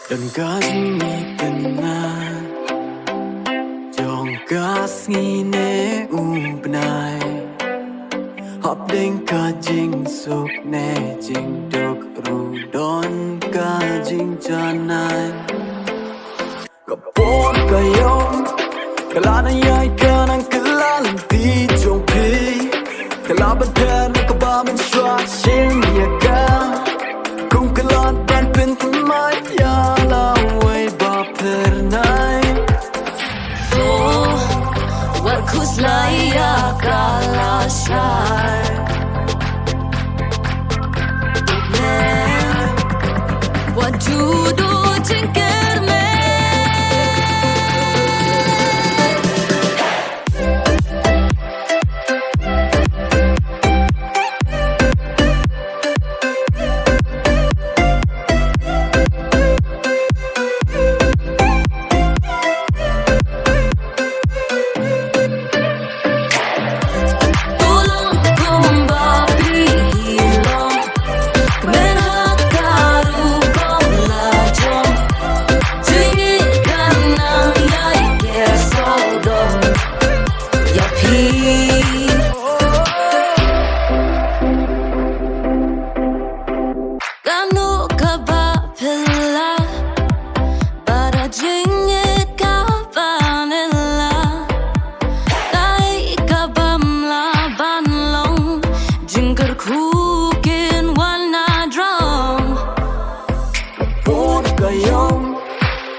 Dan kasih tenang Jong kasih ne ubnai Hop deng ka jing suk ne jing duk ru don ka jing janai Kapon kayong Kalana yai kanang kalalang ti jong pi Kalaban ter na kabaman shwa shim yaga Kung kalan ban pintu maya laway ba pernay Oh, Khublei kala shar What you do tinker me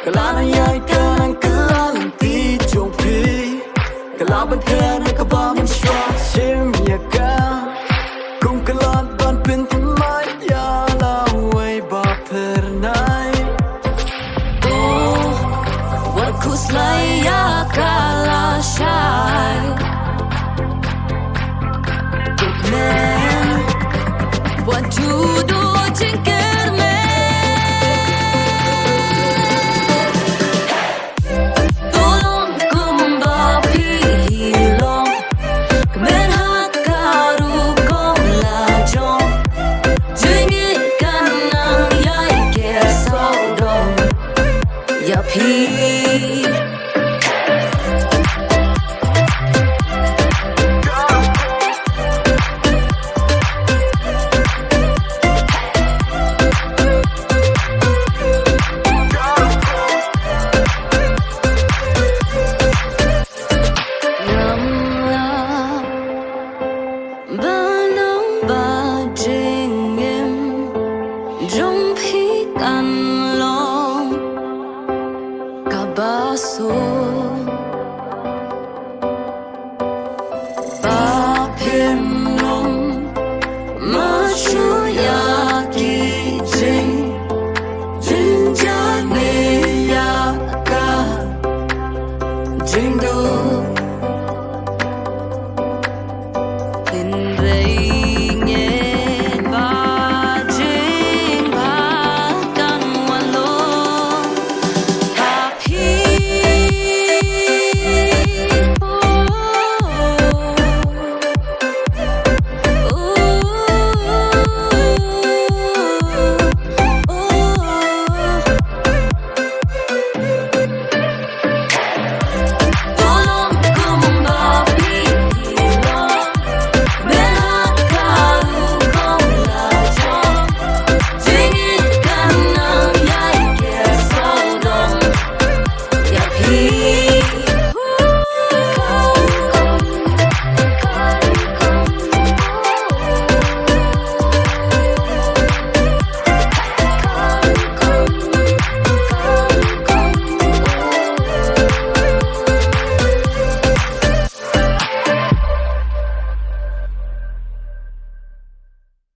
Kalana yai kanang kalalang ti jong pi Kalaban ter na kabaman shwa shim yaga Kung kalan ban pintu maya laway ba pernay Oh, Khublei kala shar Man, what you do tinker me Jong pi kan long kabaso